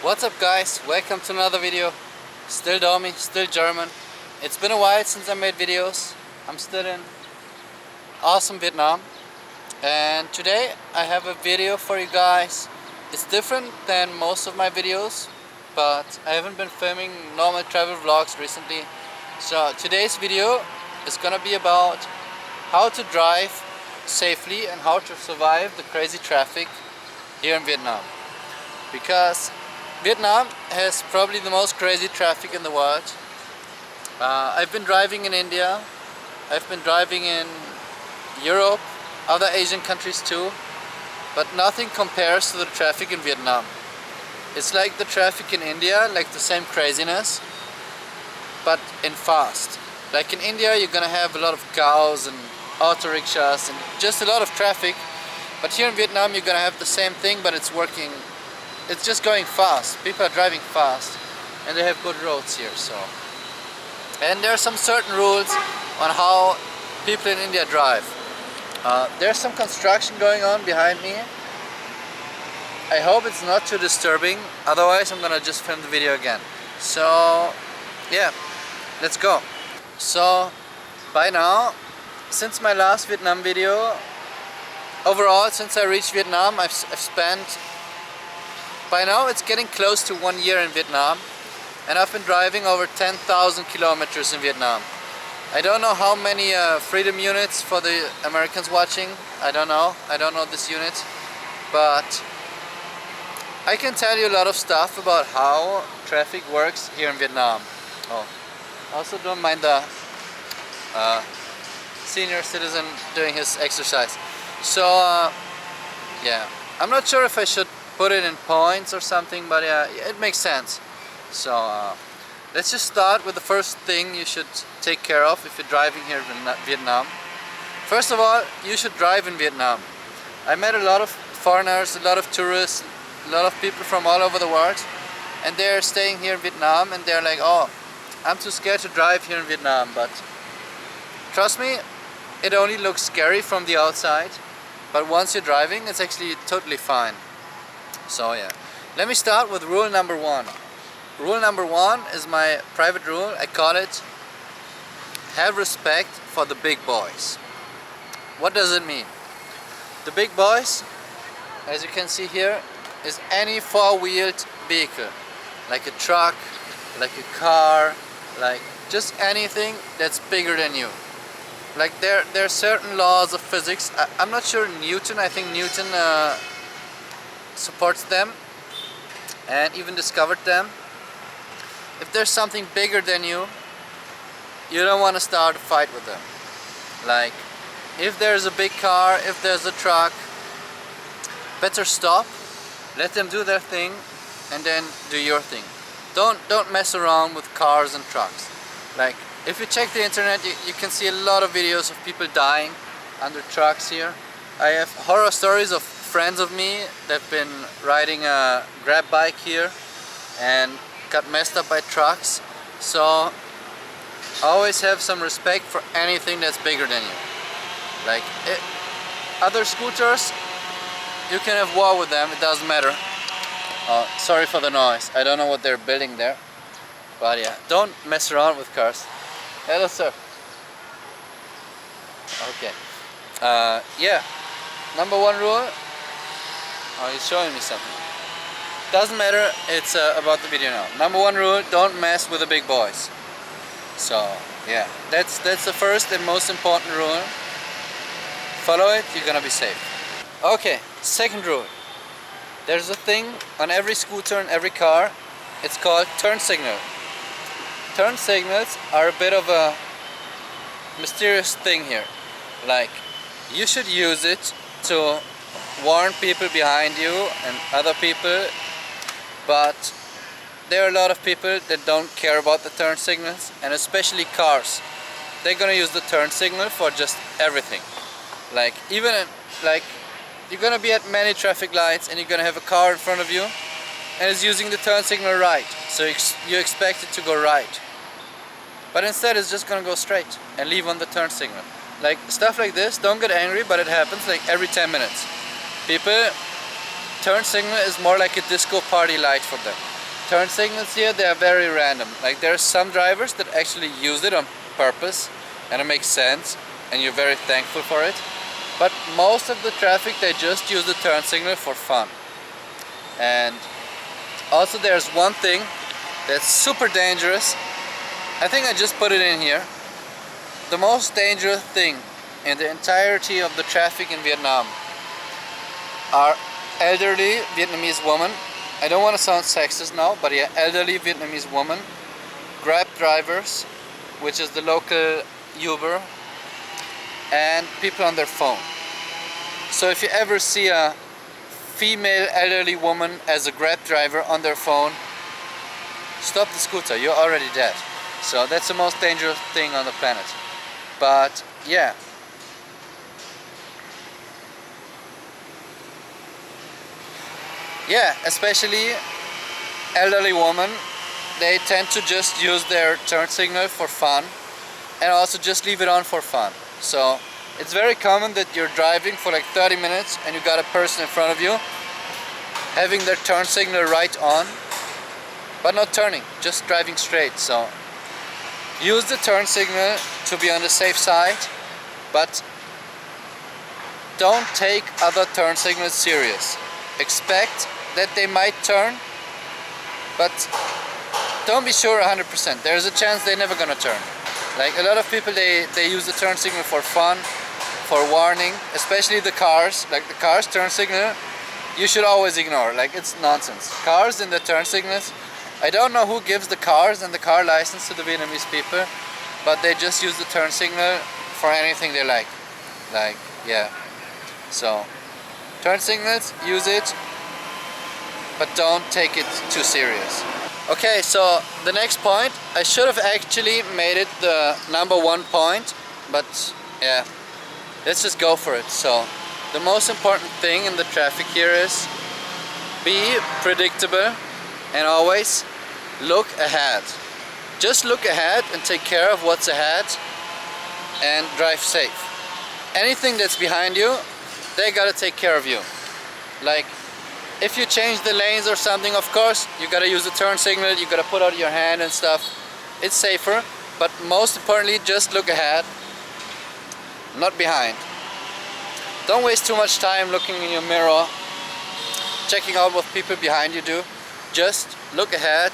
What's up guys, welcome to another video. Still Domi, still German. It's been a while since I made videos. I'm still in awesome Vietnam. And today I have a video for you guys. It's different than most of my videos, but I haven't been filming normal travel vlogs recently. So today's video is gonna be about how to drive safely and how to survive the crazy traffic here in Vietnam. Because Vietnam has probably the most crazy traffic in the world. I've been driving in India, I've been driving in Europe, other Asian countries too, but nothing compares to the traffic in Vietnam. It's like the traffic in India, like the same craziness, but in fast. Like in India you're gonna have a lot of cows and auto rickshaws and just a lot of traffic, but here in Vietnam you're gonna have the same thing, but it's working. It's just going fast. People are driving fast and they have good roads here. And there are some certain rules on how people in India drive. There's some construction going on behind me. I hope it's not too disturbing, otherwise I'm gonna just film the video again. So yeah, let's go. So by now, since my last Vietnam video, overall since I reached Vietnam, I've spent, by now it's getting close to 1 year in Vietnam, and I've been driving over 10,000 kilometers in Vietnam. I don't know how many freedom units for the Americans watching. I don't know this unit, but I can tell you a lot of stuff about how traffic works here in Vietnam. Oh, also don't mind the senior citizen doing his exercise. So yeah, I'm not sure if I should put it in points or something, but yeah, it makes sense. So let's just start with the first thing you should take care of if you're driving here in Vietnam. First of all, you should drive in Vietnam. I met a lot of foreigners, a lot of tourists, a lot of people from all over the world, and they're staying here in Vietnam and they're like, oh, I'm too scared to drive here in Vietnam. But trust me, it only looks scary from the outside, but once you're driving it's actually totally fine. So yeah, let me start with rule number one. Rule number one is my private rule. I call it, have respect for the big boys. What does it mean? The big boys, as you can see here, is any four-wheeled vehicle, like a truck, like a car, like just anything that's bigger than you. Like there are certain laws of physics. I'm not sure Newton, I think Newton supports them and even discovered them. If there's something bigger than you, you don't want to start a fight with them. Like if there's a big car, if there's a truck, better stop, let them do their thing and then do your thing. Don't mess around with cars and trucks. Like if you check the internet, you can see a lot of videos of people dying under trucks here. I have horror stories of friends of me that have been riding a grab bike here and got messed up by trucks. So always have some respect for anything that's bigger than you. Like other scooters, you can have war with them, it doesn't matter. Sorry for the noise, I don't know what they're building there, but yeah, don't mess around with cars. Hello sir. Okay. Yeah, number one rule. Oh, he's showing me something. Doesn't matter, it's about the video now. Number one rule, don't mess with the big boys. So yeah, that's the first and most important rule. Follow it, you're gonna be safe. Okay, second rule. There's a thing on every scooter and every car. It's called turn signal. Turn signals are a bit of a mysterious thing here. Like, you should use it to warn people behind you and other people, but there are a lot of people that don't care about the turn signals, and especially cars. They're gonna use the turn signal for just everything. Like even like you're gonna be at many traffic lights and you're gonna have a car in front of you and it's using the turn signal right, so you expect it to go right, but instead it's just gonna go straight and leave on the turn signal. Like stuff like this, don't get angry, but it happens like every 10 minutes. People turn signal is more like a disco party light for them. Turn signals here, they are very random. Like there are some drivers that actually use it on purpose and it makes sense and you're very thankful for it. But most of the traffic, they just use the turn signal for fun. And also there's one thing that's super dangerous. I think I just put it in here. The most dangerous thing in the entirety of the traffic in Vietnam are elderly Vietnamese women. I don't want to sound sexist now, but yeah, elderly Vietnamese women, Grab drivers, which is the local Uber, and people on their phone. So if you ever see a female elderly woman as a Grab driver on their phone, stop the scooter, you're already dead. So that's the most dangerous thing on the planet. But yeah. Yeah, especially elderly women, they tend to just use their turn signal for fun and also just leave it on for fun. So it's very common that you're driving for like 30 minutes and you got a person in front of you having their turn signal right on, but not turning, just driving straight. So use the turn signal to be on the safe side, but don't take other turn signals serious. Expect that they might turn, but don't be sure 100%. There's a chance they're never gonna turn. Like a lot of people, they use the turn signal for fun, for warning, especially the cars. Like the cars turn signal, you should always ignore. Like it's nonsense. Cars and the turn signals, I don't know who gives the cars and the car license to the Vietnamese people, but they just use the turn signal for anything they like. Like, yeah. So, turn signals, use it, but don't take it too serious. Okay, so the next point, I should have actually made it the #1 point, but yeah, let's just go for it. So, the most important thing in the traffic here is be predictable and always look ahead. Just look ahead and take care of what's ahead and drive safe. Anything that's behind you, they gotta take care of you. Like if you change the lanes or something, of course you gotta use the turn signal, you gotta put out your hand and stuff. It's safer, but most importantly, just look ahead, not behind. Don't waste too much time looking in your mirror, checking out what people behind you do. Just look ahead,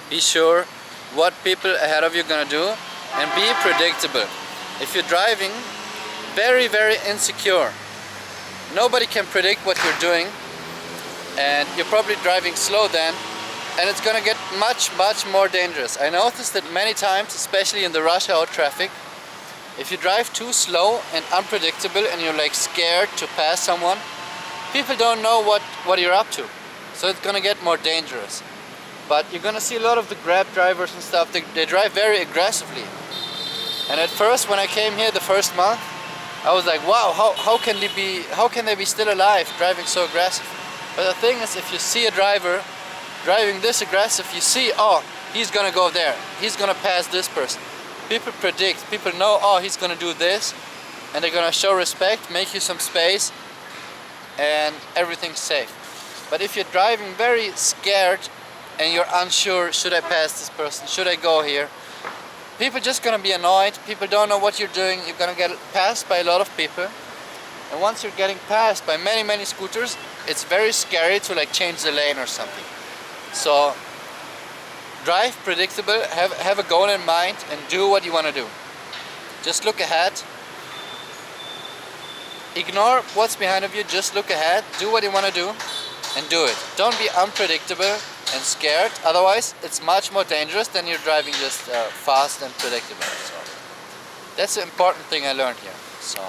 be sure what people ahead of you are gonna do, and be predictable. If you're driving very, very insecure, nobody can predict what you're doing, and you're probably driving slow then, and it's gonna get much, much more dangerous. I noticed that many times, especially in the rush hour traffic, if you drive too slow and unpredictable and you're like scared to pass someone, people don't know what you're up to. So it's gonna get more dangerous. But you're gonna see a lot of the Grab drivers and stuff, they drive very aggressively. And at first, when I came here the first month, I was like, wow, how can they be still alive driving so aggressive? But the thing is, if you see a driver driving this aggressive, you see, oh, he's gonna go there, he's gonna pass this person. People predict, people know, oh, he's gonna do this, and they're gonna show respect, make you some space, and everything's safe. But if you're driving very scared and you're unsure, should I pass this person, should I go here? People just gonna be annoyed, people don't know what you're doing, you're gonna get passed by a lot of people. And once you're getting passed by many, many scooters, it's very scary to like change the lane or something. So drive predictable, have a goal in mind, and do what you want to do. Just look ahead. Ignore what's behind of you, just look ahead, do what you want to do, and do it. Don't be unpredictable and scared, otherwise it's much more dangerous than you're driving just fast and predictable. So that's the important thing I learned here. So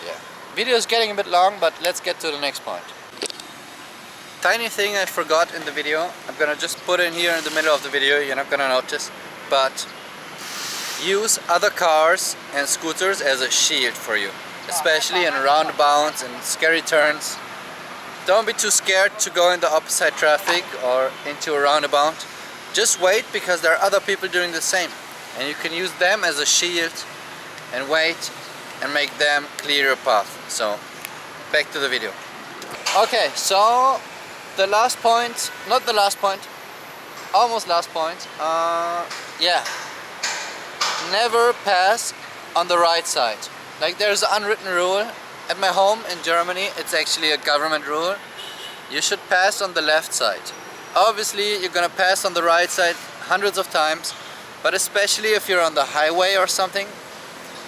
yeah, video is getting a bit long, but let's get to the next point. Tiny thing I forgot in the video, I'm gonna just put in here in the middle of the video, you're not gonna notice, but use other cars and scooters as a shield for you, especially in roundabouts and scary turns. Don't be too scared to go in the opposite traffic or into a roundabout. Just wait, because there are other people doing the same, and you can use them as a shield and wait and make them clear your path. So back to the video. Okay, so the last point, not the last point, almost last point. Yeah, never pass on the right side. Like, there's an unwritten rule at my home in Germany. It's actually a government rule. You should pass on the left side. Obviously you're gonna pass on the right side hundreds of times, but especially if you're on the highway or something,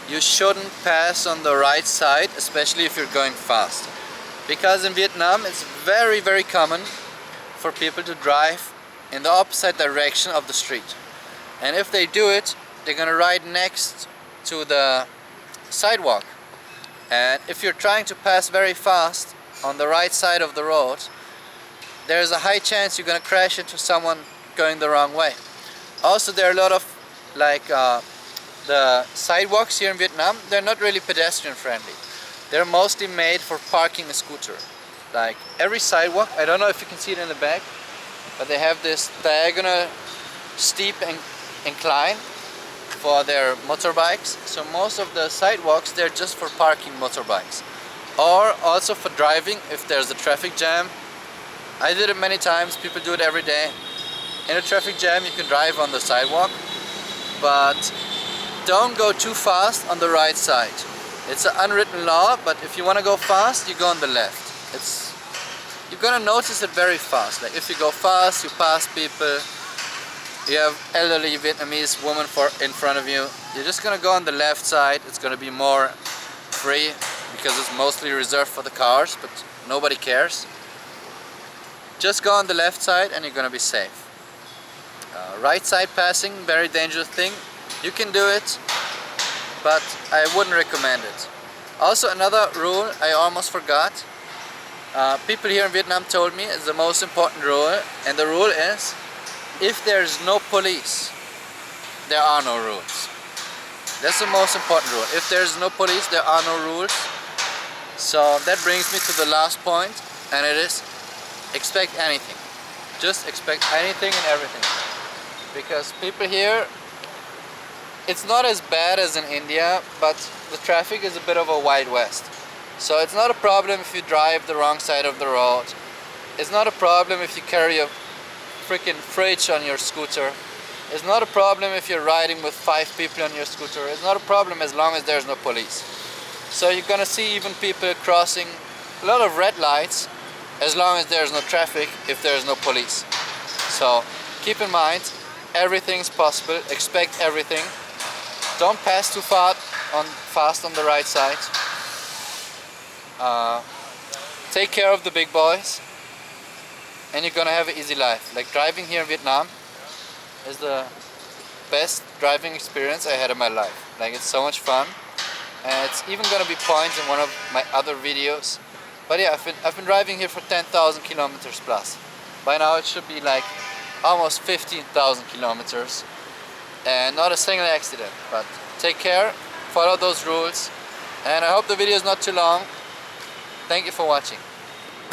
you shouldn't pass on the right side, especially if you're going fast. Because in Vietnam it's very, very common for people to drive in the opposite direction of the street. And if they do it, they're gonna ride next to the sidewalk. And if you're trying to pass very fast on the right side of the road, there's a high chance you're gonna crash into someone going the wrong way. Also, there are a lot of the sidewalks here in Vietnam, they're not really pedestrian friendly. They're mostly made for parking a scooter. Like every sidewalk, I don't know if you can see it in the back, but they have this diagonal steep incline for their motorbikes. So most of the sidewalks, they're just for parking motorbikes. Or also for driving if there's a traffic jam. I did it many times, people do it every day. In a traffic jam you can drive on the sidewalk, but don't go too fast on the right side. It's an unwritten law, but if you want to go fast, you go on the left. You're gonna notice it very fast. Like if you go fast, you pass people, you have elderly Vietnamese woman in front of you, you're just gonna go on the left side. It's gonna be more free because it's mostly reserved for the cars, but nobody cares. Just go on the left side and you're gonna be safe. Right side passing, very dangerous thing. You can do it, but I wouldn't recommend it. Also, another rule I almost forgot. People here in Vietnam told me it's the most important rule, and the rule is, if there's no police, there are no rules. That's the most important rule. If there's no police, there are no rules. So that brings me to the last point, and it is, expect anything. Just expect anything and everything. Because people here, it's not as bad as in India, but the traffic is a bit of a Wild West. So it's not a problem if you drive the wrong side of the road. It's not a problem if you carry a freaking fridge on your scooter. It's not a problem if you're riding with 5 people on your scooter. It's not a problem as long as there's no police. So you're gonna see even people crossing a lot of red lights as long as there's no traffic, if there's no police. So keep in mind, everything's possible, expect everything. Don't pass too fast on the right side. Take care of the big boys, and you're gonna have an easy life. Like, driving here in Vietnam is the best driving experience I had in my life. Like, it's so much fun, and it's even gonna be points in one of my other videos. But yeah, I've been driving here for 10,000 kilometers plus. By now it should be like almost 15,000 kilometers, and not a single accident. But take care, follow those rules, and I hope the video is not too long. Thank you for watching.